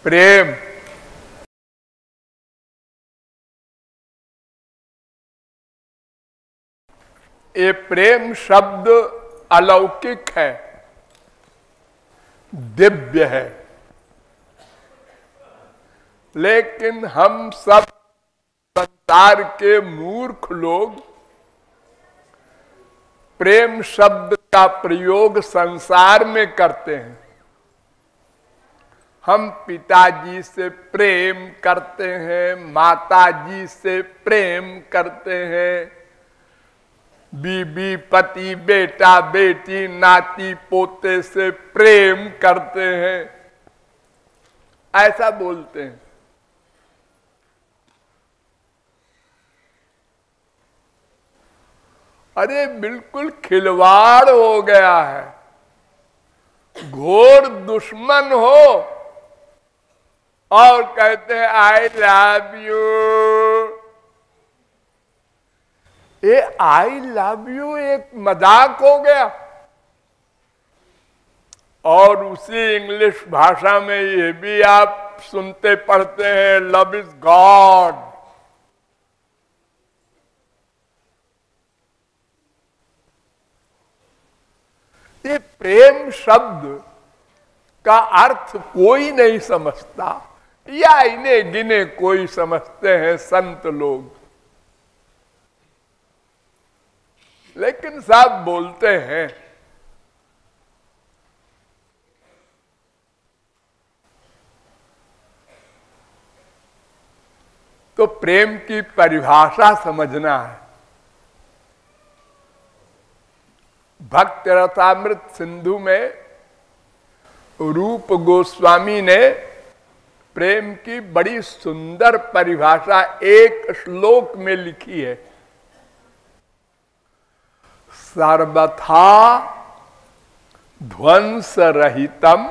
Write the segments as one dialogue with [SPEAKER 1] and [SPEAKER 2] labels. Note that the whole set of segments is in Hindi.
[SPEAKER 1] प्रेम ये प्रेम शब्द अलौकिक है, दिव्य है, लेकिन हम सब संसार के मूर्ख लोग प्रेम शब्द का प्रयोग संसार में करते हैं। हम पिताजी से प्रेम करते हैं, माताजी से प्रेम करते हैं, बीबी पति बेटा बेटी नाती पोते से प्रेम करते हैं, ऐसा बोलते हैं। अरे बिल्कुल खिलवाड़ हो गया है, घोर दुश्मन हो और कहते हैं आई लव यू। ये आई लव यू एक मजाक हो गया। और उसी इंग्लिश भाषा में ये भी आप सुनते पढ़ते हैं, लव इज गॉड। ये प्रेम शब्द का अर्थ कोई नहीं समझता, या इन्हें गिने कोई समझते हैं संत लोग, लेकिन सब बोलते हैं। तो प्रेम की परिभाषा समझना है। भक्त रसामृत सिंधु में रूप गोस्वामी ने प्रेम की बड़ी सुंदर परिभाषा एक श्लोक में लिखी है। सर्वथा ध्वंस रहितम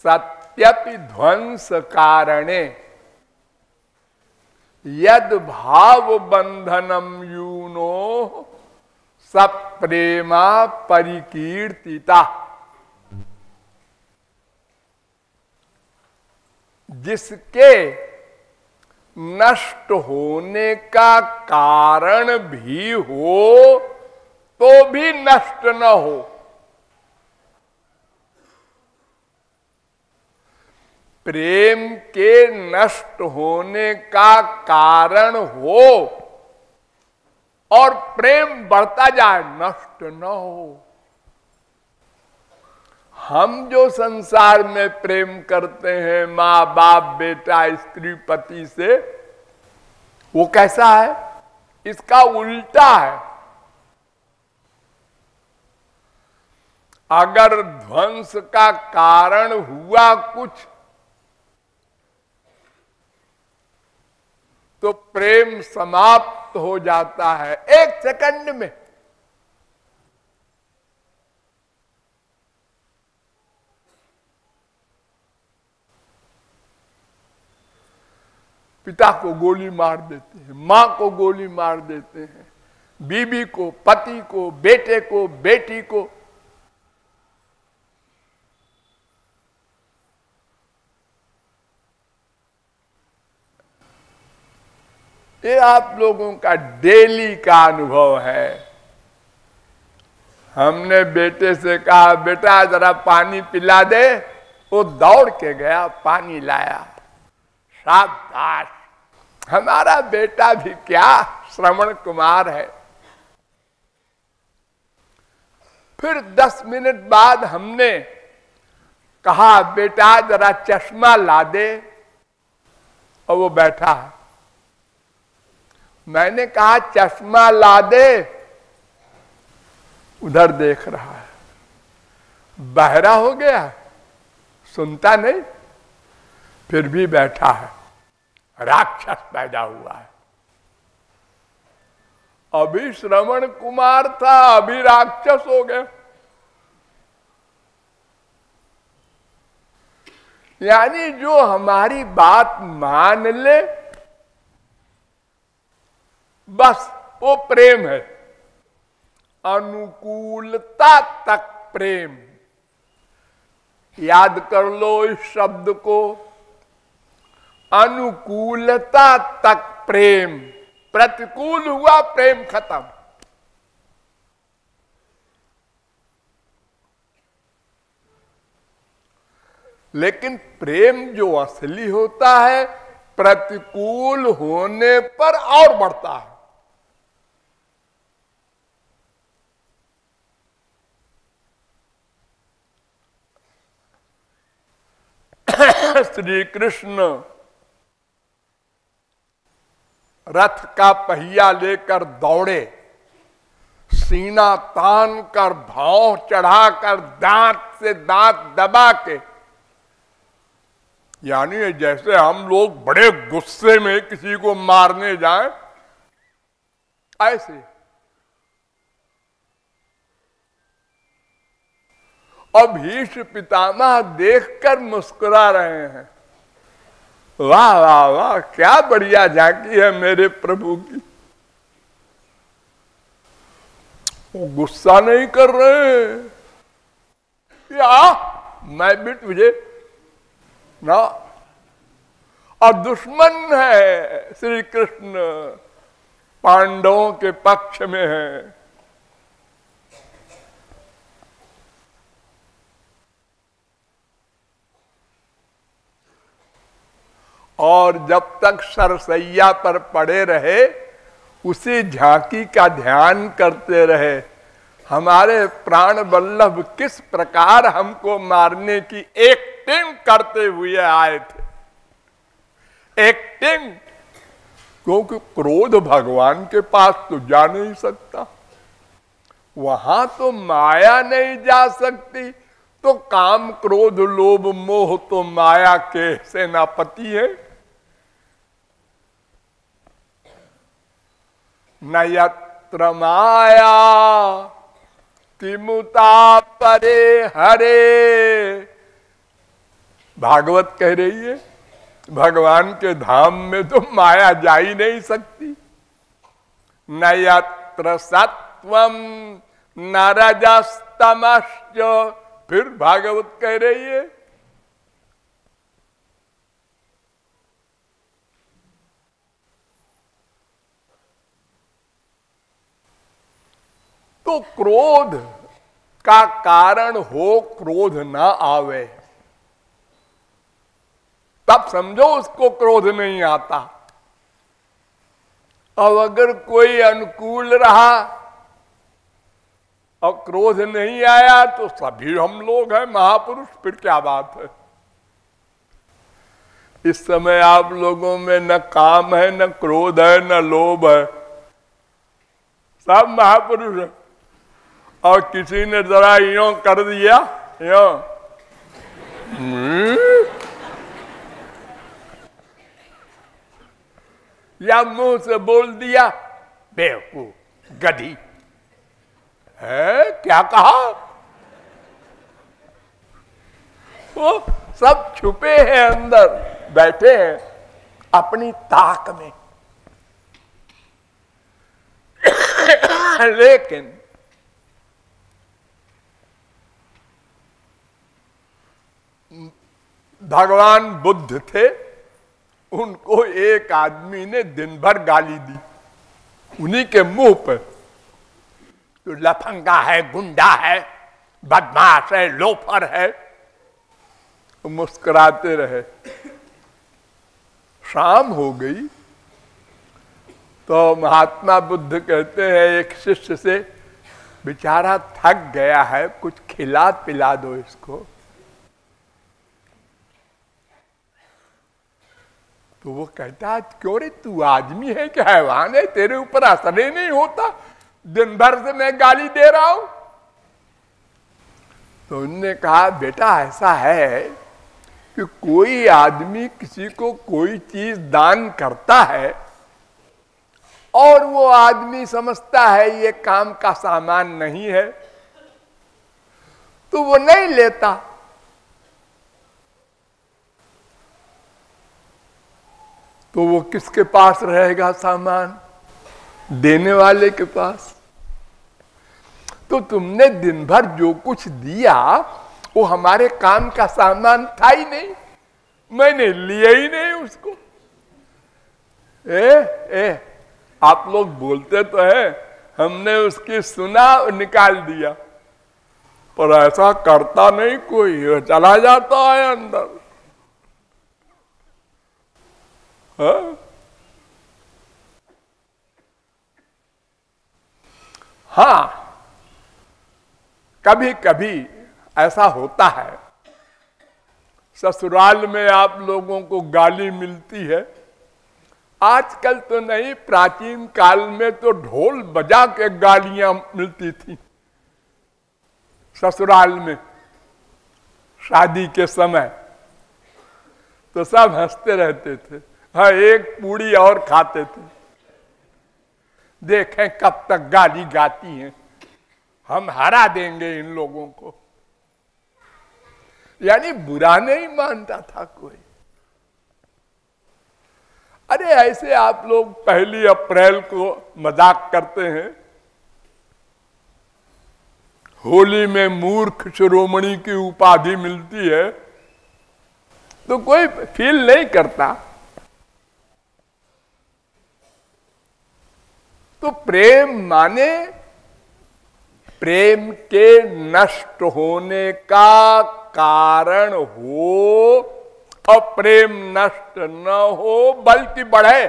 [SPEAKER 1] सत्यपि ध्वंस कारणे यद भाव बंधनम यूनो सप्रेमा परिकीर्तिता। जिसके नष्ट होने का कारण भी हो तो भी नष्ट न हो, प्रेम के नष्ट होने का कारण हो और प्रेम बढ़ता जाए, नष्ट न हो। हम जो संसार में प्रेम करते हैं माँ बाप बेटा स्त्री पति से, वो कैसा है? इसका उल्टा है। अगर ध्वंस का कारण हुआ कुछ तो प्रेम समाप्त हो जाता है एक सेकंड में। पिता को गोली मार देते हैं, मां को गोली मार देते हैं, बीबी को, पति को, बेटे को, बेटी को। ये आप लोगों का डेली का अनुभव है। हमने बेटे से कहा बेटा जरा पानी पिला दे, वो दौड़ के गया, पानी लाया। शाबाश, हमारा बेटा भी क्या श्रवण कुमार है। फिर 10 मिनट बाद हमने कहा बेटा जरा चश्मा ला दे, और वो बैठा है। मैंने कहा चश्मा ला दे, उधर देख रहा है, बहरा हो गया, सुनता नहीं, फिर भी बैठा है। राक्षस पैदा हुआ है। अभी श्रवण कुमार था, अभी राक्षस हो गया। यानी जो हमारी बात मान ले बस वो प्रेम है। अनुकूलता तक प्रेम, याद कर लो इस शब्द को, अनुकूलता तक प्रेम, प्रतिकूल हुआ प्रेम खत्म। लेकिन प्रेम जो असली होता है प्रतिकूल होने पर और बढ़ता है। श्री कृष्ण रथ का पहिया लेकर दौड़े, सीना तान कर, भाव चढ़ाकर, दांत से दांत दबा के, यानी जैसे हम लोग बड़े गुस्से में किसी को मारने जाएं, ऐसे। और भीष्म पितामह देखकर मुस्कुरा रहे हैं, वाह वाह वाह, क्या बढ़िया झांकी है मेरे प्रभु की। वो गुस्सा नहीं कर रहे, या मैं भी तुझे ना, और दुश्मन है श्री कृष्ण, पांडवों के पक्ष में है। और जब तक सरसैया पर पड़े रहे उसी झांकी का ध्यान करते रहे। हमारे प्राण वल्लभ किस प्रकार हमको मारने की एक्टिंग करते हुए आए थे, एक्टिंग। क्योंकि क्रोध भगवान के पास तो जा नहीं सकता, वहां तो माया नहीं जा सकती, तो काम क्रोध लोभ मोह तो माया के सेनापति है। न यत्र माया किमुता परे हरे, भागवत कह रही है भगवान के धाम में तो माया जा ही नहीं सकती। न यत्र सत्वम न रजस्तमश्च, फिर भागवत कह रही है तो क्रोध का कारण हो क्रोध ना आवे, तब समझो उसको क्रोध नहीं आता। अब अगर कोई अनुकूल रहा और क्रोध नहीं आया तो सभी हम लोग हैं महापुरुष, फिर क्या बात है। इस समय आप लोगों में न काम है, न क्रोध है, न लोभ है, सब महापुरुष है। और किसी ने जरा यूं कर दिया, यूं या मुंह से बोल दिया बेवकूफ गधी है, क्या कहा, वो सब छुपे हैं अंदर, बैठे हैं अपनी ताक में। लेकिन भगवान बुद्ध थे, उनको एक आदमी ने दिन भर गाली दी, उन्हीं के मुंह पर, तो लफंगा है, गुंडा है, बदमाश है, लोफर है, तो मुस्कुराते रहे। शाम हो गई तो महात्मा बुद्ध कहते हैं एक शिष्य से, बेचारा थक गया है, कुछ खिला पिला दो इसको। तो वो कहता है क्यों रे, तू आदमी है कि हैवान है, तेरे ऊपर असर ही नहीं होता, दिन भर से मैं गाली दे रहा हूं। तो उन्होंने कहा बेटा ऐसा है कि कोई आदमी किसी को कोई चीज दान करता है और वो आदमी समझता है ये काम का सामान नहीं है, तो वो नहीं लेता। तो वो किसके पास रहेगा सामान? देने वाले के पास। तो तुमने दिन भर जो कुछ दिया वो हमारे काम का सामान था ही नहीं, मैंने लिया ही नहीं उसको। आप लोग बोलते तो है, हमने उसकी सुना और निकाल दिया, पर ऐसा करता नहीं कोई, चला जाता है अंदर। हाँ, कभी कभी ऐसा होता है, ससुराल में आप लोगों को गाली मिलती है। आजकल तो नहीं, प्राचीन काल में तो ढोल बजा के गालियां मिलती थी ससुराल में। शादी के समय तो सब हंसते रहते थे, हाँ, एक पूड़ी और खाते थे, देखें कब तक गाली गाती हैं, हम हरा देंगे इन लोगों को। यानी बुरा नहीं मानता था कोई। अरे ऐसे आप लोग 1 अप्रैल को मजाक करते हैं, होली में मूर्ख शिरोमणि की उपाधि मिलती है तो कोई फील नहीं करता। तो प्रेम माने प्रेम के नष्ट होने का कारण हो, और प्रेम नष्ट न हो बल्कि बढ़े।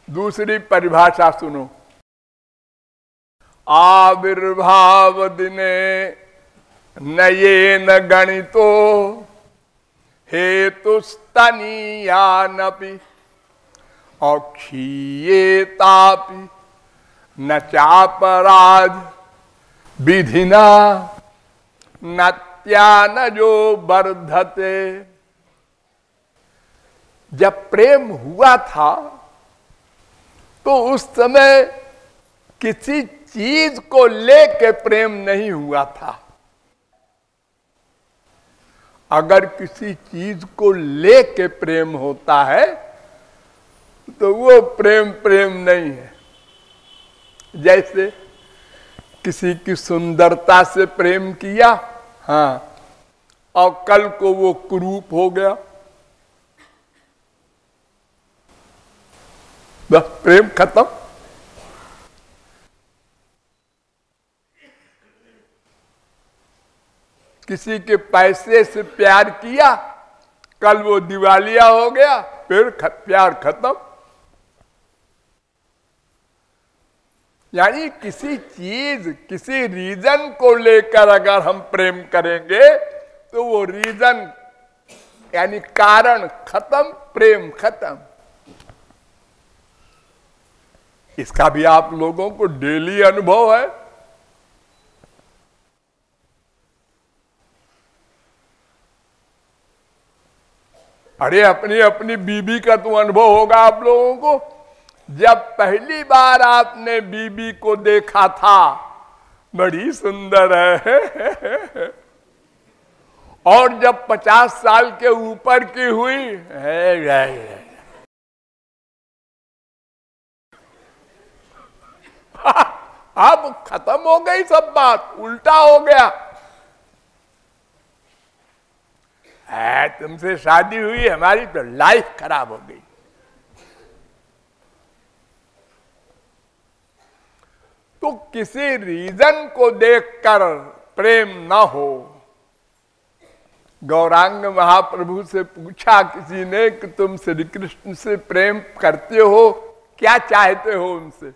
[SPEAKER 1] दूसरी परिभाषा सुनो, आविर्भाव दिने नयेन गणितो हेतुस्तनीयानपि अक्षीयेतापि न चापराध विधिना नत्यानजो वर्धते। जब प्रेम हुआ था तो उस समय किसी चीज को लेके प्रेम नहीं हुआ था। अगर किसी चीज को लेके प्रेम होता है तो वो प्रेम प्रेम नहीं है। जैसे किसी की सुंदरता से प्रेम किया, हाँ, और कल को वो कुरूप हो गया, बस प्रेम खत्म। किसी के पैसे से प्यार किया, कल वो दिवालिया हो गया, फिर प्यार खत्म। यानी किसी चीज, किसी रीजन को लेकर अगर हम प्रेम करेंगे तो वो रीजन यानी कारण खत्म, प्रेम खत्म। इसका भी आप लोगों को डेली अनुभव है। अरे अपनी अपनी बीबी का तो अनुभव होगा आप लोगों को। जब पहली बार आपने बीबी को देखा था, बड़ी सुंदर है, और जब 50 साल के ऊपर की हुई है, अब खत्म हो गई सब बात, उल्टा हो गया। तुमसे शादी हुई, हमारी तो लाइफ खराब हो गई। तो किसी रीजन को देखकर प्रेम न हो। गौरांग महाप्रभु से पूछा किसी ने कि तुम श्री कृष्ण से प्रेम करते हो, क्या चाहते हो उनसे?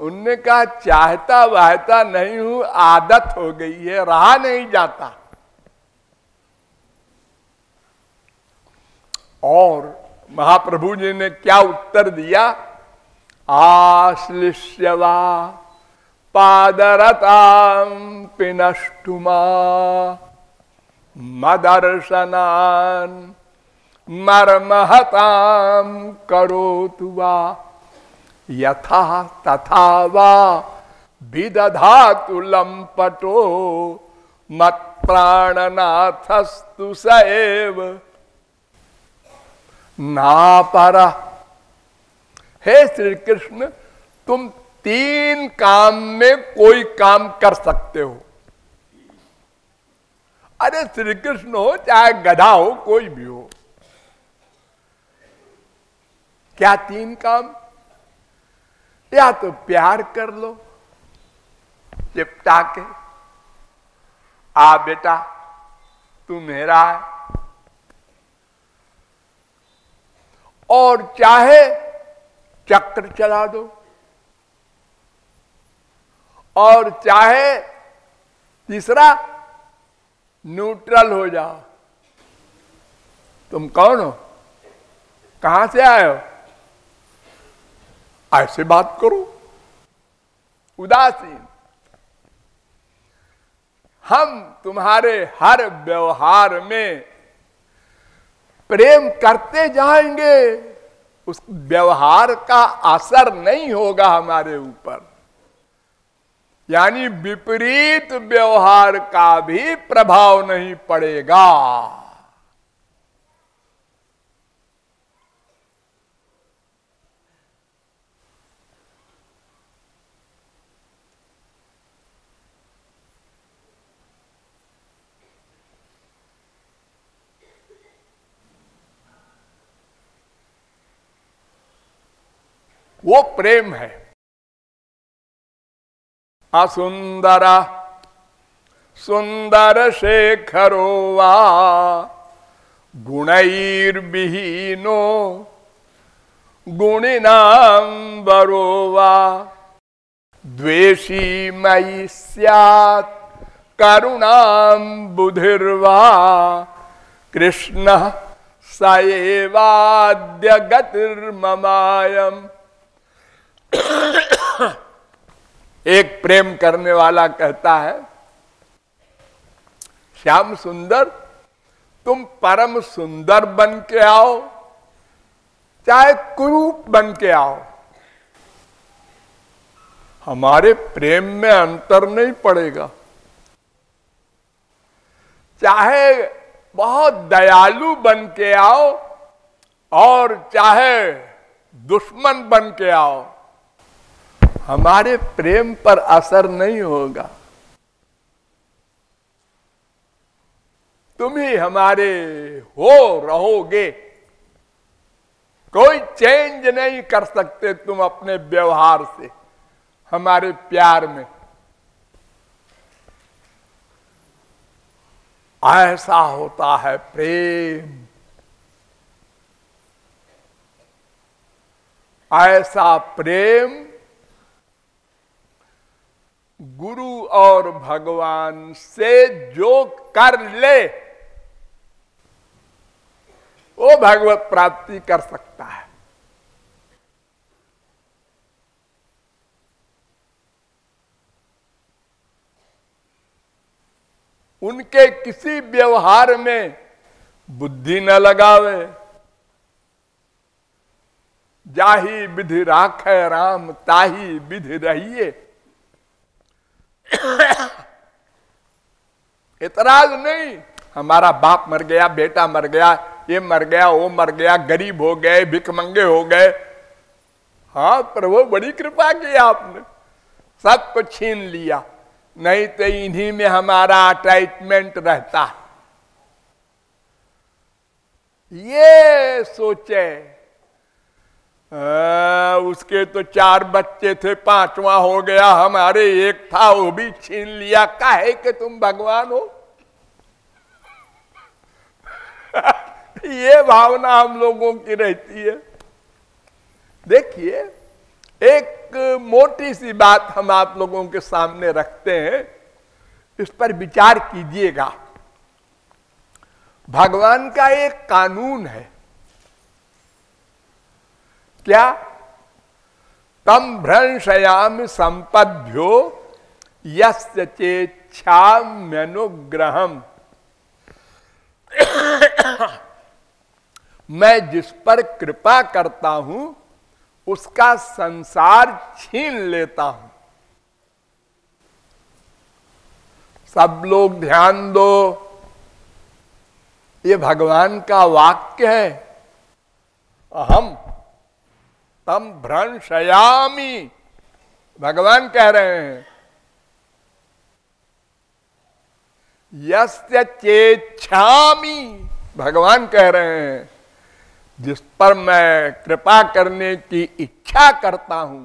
[SPEAKER 1] उनने कहा चाहता वाहता नहीं हूं, आदत हो गई है, रहा नहीं जाता। और महाप्रभु जी ने क्या उत्तर दिया? आश्लिष्यवा पादरतां पिनष्टुमा मदर्शनान् मर्महतां करोतु वा यथा तथा वा विदधातु लंपटो मत्प्राणनाथस्तु स एव नापरा। हे श्री कृष्ण, तुम 3 काम में कोई काम कर सकते हो। अरे श्री कृष्ण हो चाहे गधा हो कोई भी हो, क्या 3 काम? या तो प्यार कर लो चिपटा के, आ बेटा तू मेरा है, और चाहे चक्र चला दो, और चाहे तीसरा न्यूट्रल हो जाओ। तुम कौन हो, कहां से आए हो, ऐसे बात करो, उदासीन। हम तुम्हारे हर व्यवहार में प्रेम करते जाएंगे, उस व्यवहार का असर नहीं होगा हमारे ऊपर, यानी विपरीत व्यवहार का भी प्रभाव नहीं पड़ेगा। वो प्रेम है। असुंदर सुंदर शेखरो वा गुणैर्विहीनो गुणिनां वरो वा द्वेषी मयि स्यात् करुणां बुधिर्वा कृष्ण स एवाद्य गतिर्ममायम्। एक प्रेम करने वाला कहता है, श्याम सुंदर तुम परम सुंदर बन के आओ चाहे कुरूप बन के आओ, हमारे प्रेम में अंतर नहीं पड़ेगा। चाहे बहुत दयालु बन के आओ और चाहे दुश्मन बन के आओ, हमारे प्रेम पर असर नहीं होगा। तुम ही हमारे हो रहोगे, कोई चेंज नहीं कर सकते तुम अपने व्यवहार से हमारे प्यार में। ऐसा होता है प्रेम, ऐसा प्रेम गुरु और भगवान से जो कर ले वो भगवत प्राप्ति कर सकता है। उनके किसी व्यवहार में बुद्धि न लगावे, जाही विधि राखे राम ताही विधि रहिए। इतराज नहीं, हमारा बाप मर गया, बेटा मर गया, ये मर गया, वो मर गया, गरीब हो गए, भिखमंगे हो गए। हाँ प्रभु बड़ी कृपा की आपने, सब कुछ छीन लिया, नहीं तो इन्हीं में हमारा अटैचमेंट रहता। ये सोचे उसके तो 4 बच्चे थे, 5वां हो गया, हमारे एक था वो भी छीन लिया, काहे कि तुम भगवान हो। ये भावना हम लोगों की रहती है। देखिए एक मोटी सी बात हम आप लोगों के सामने रखते हैं, इस पर विचार कीजिएगा। भगवान का एक कानून है, क्या? तम भ्रंशयामि संपद्भ्यो यस्य चेच्छाम्यनुग्रहम्। मैं जिस पर कृपा करता हूं उसका संसार छीन लेता हूं। सब लोग ध्यान दो, ये भगवान का वाक्य है। अहम तम भ्रंशयामि, भगवान कह रहे हैं यस्य चेच्छामि, भगवान कह रहे हैं जिस पर मैं कृपा करने की इच्छा करता हूं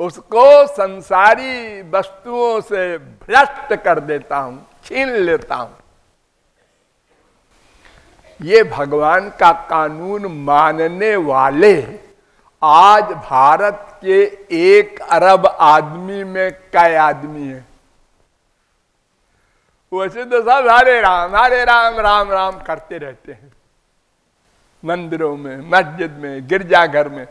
[SPEAKER 1] उसको संसारी वस्तुओं से भ्रष्ट कर देता हूं, छीन लेता हूं। ये भगवान का कानून मानने वाले आज भारत के 1 अरब आदमी में कई आदमी है? वैसे तो सब हरे राम राम राम करते रहते हैं, मंदिरों में, मस्जिद में, गिरजाघर में।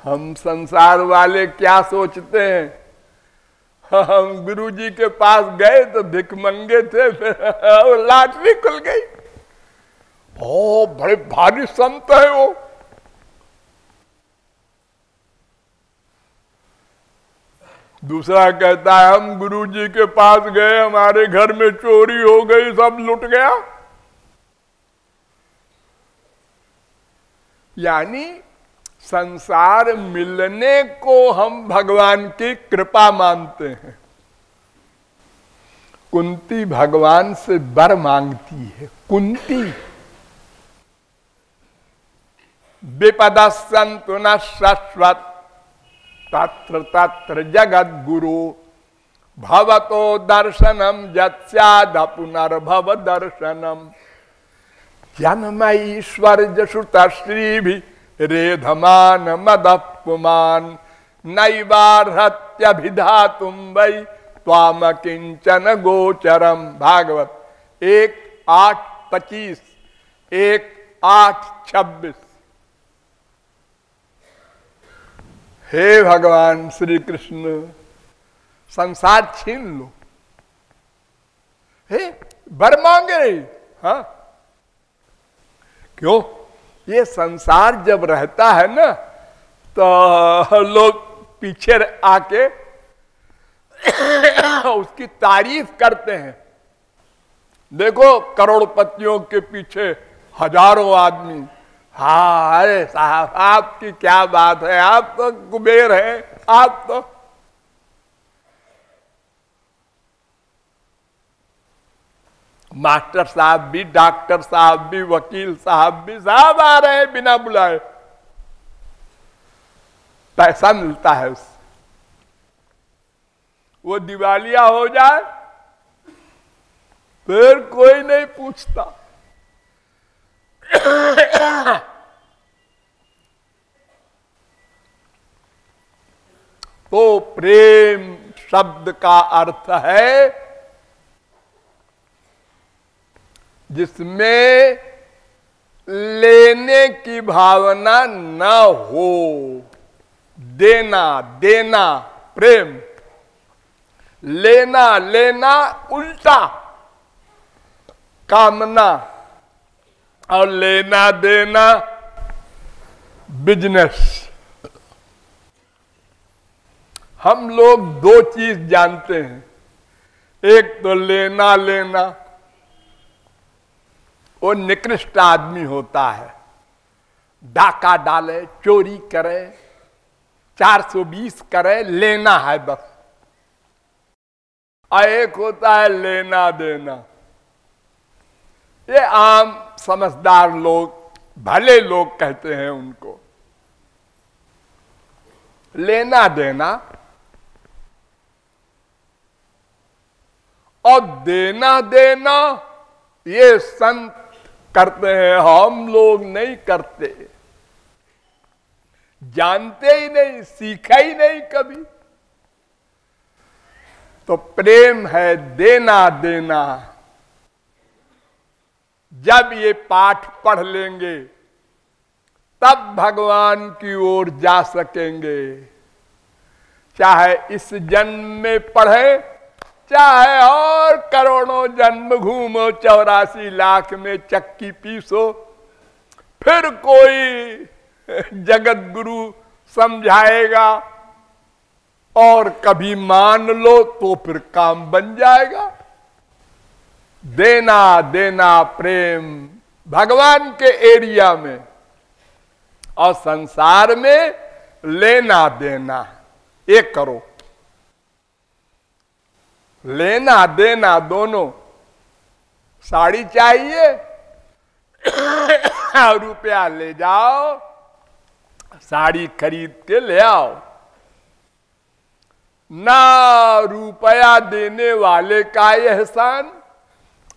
[SPEAKER 1] हम संसार वाले क्या सोचते हैं, हम गुरुजी के पास गए तो भिखमंगे थे, फिर लॉटरी खुल गई। ओ बड़े भारी संत है वो। दूसरा कहता है हम गुरुजी के पास गए, हमारे घर में चोरी हो गई, सब लुट गया। यानी संसार मिलने को हम भगवान की कृपा मानते हैं। कुंती भगवान से वर मांगती है। कुंती विपदा संतु न शाश्वत तत्र तत्र जगत गुरु भवतो दर्शनम जत्स्याद पुनर्भव दर्शनम जन्मईश्वर जसुत श्री भी रेधमान मदपुमान नैवार्हत्यभिधातुम वै त्वाम किंचन गोचरम। भागवत 1:8-25, 1:8-26। हे भगवान श्री कृष्ण, संसार छीन लो। हे वर मांगे रही, हाँ क्यों? ये संसार जब रहता है ना तो लोग पीछे आके उसकी तारीफ करते हैं। देखो करोड़पतियों के पीछे हजारों आदमी, हाँ अरे साहब आपकी क्या बात है, आप तो कुबेर हैं, आप तो। मास्टर साहब भी, डॉक्टर साहब भी, वकील साहब भी, साहब आ रहे हैं बिना बुलाए, पैसा मिलता है उससे। वो दिवालिया हो जाए फिर कोई नहीं पूछता। तो प्रेम शब्द का अर्थ है जिसमें लेने की भावना न हो, देना देना प्रेम। लेना लेना उल्टा कामना, और लेना देना बिजनेस। हम लोग 2 चीज जानते हैं, एक तो लेना लेना, वो निकृष्ट आदमी होता है, डाका डाले, चोरी करे, 420 करे, लेना है बस। और एक होता है लेना देना। ये आम समझदार लोग, भले लोग कहते हैं उनको। लेना देना और देना देना ये संत करते हैं, हम लोग नहीं करते, जानते ही नहीं, सीखा ही नहीं कभी। तो प्रेम है देना देना। जब ये पाठ पढ़ लेंगे तब भगवान की ओर जा सकेंगे। चाहे इस जन्म में पढ़े, चाहे और करोड़ों जन्म घूमो, 84 लाख में चक्की पीसो, फिर कोई जगत गुरु समझाएगा और कभी मान लो तो फिर काम बन जाएगा। देना देना प्रेम भगवान के एरिया में और संसार में लेना देना एक करो, लेना देना दोनों। साड़ी चाहिए रुपया ले जाओ, साड़ी खरीद के ले आओ। ना रुपया देने वाले का एहसान,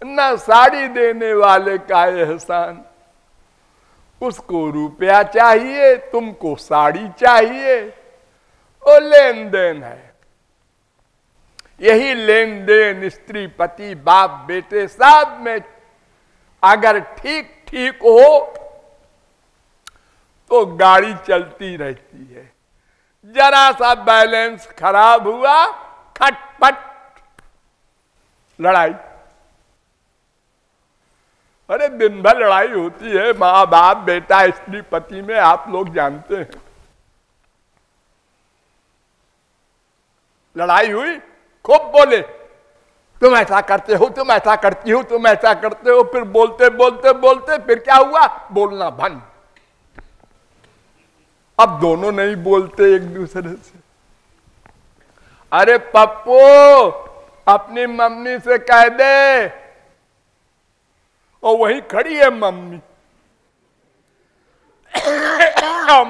[SPEAKER 1] ना साड़ी देने वाले का एहसान। उसको रुपया चाहिए, तुमको साड़ी चाहिए, वो लेन देन है। यही लेन देन स्त्री पति बाप बेटे सब में अगर ठीक ठीक हो तो गाड़ी चलती रहती है। जरा सा बैलेंस खराब हुआ, खटपट लड़ाई। अरे दिन भर लड़ाई होती है, माँ बाप बेटा स्त्री पति में, आप लोग जानते हैं। लड़ाई हुई, खूब बोले, तुम ऐसा करते हो, तुम ऐसा करती हो, तुम ऐसा करते हो। फिर बोलते बोलते बोलते फिर क्या हुआ, बोलना बंद। अब दोनों नहीं बोलते एक दूसरे से। अरे पप्पू अपनी मम्मी से कह दे, और वही खड़ी है मम्मी।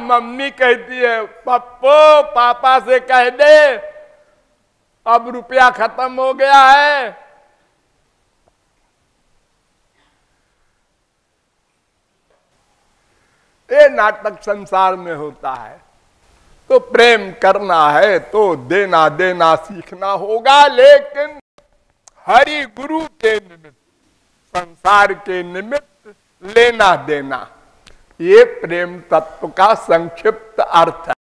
[SPEAKER 1] मम्मी कहती है पप्पू पापा से कह दे अब रुपया खत्म हो गया है। ये नाटक संसार में होता है। तो प्रेम करना है तो देना देना सीखना होगा, लेकिन हरि गुरु के निमित्त, संसार के निमित्त लेना देना, ये प्रेम तत्व का संक्षिप्त अर्थ है।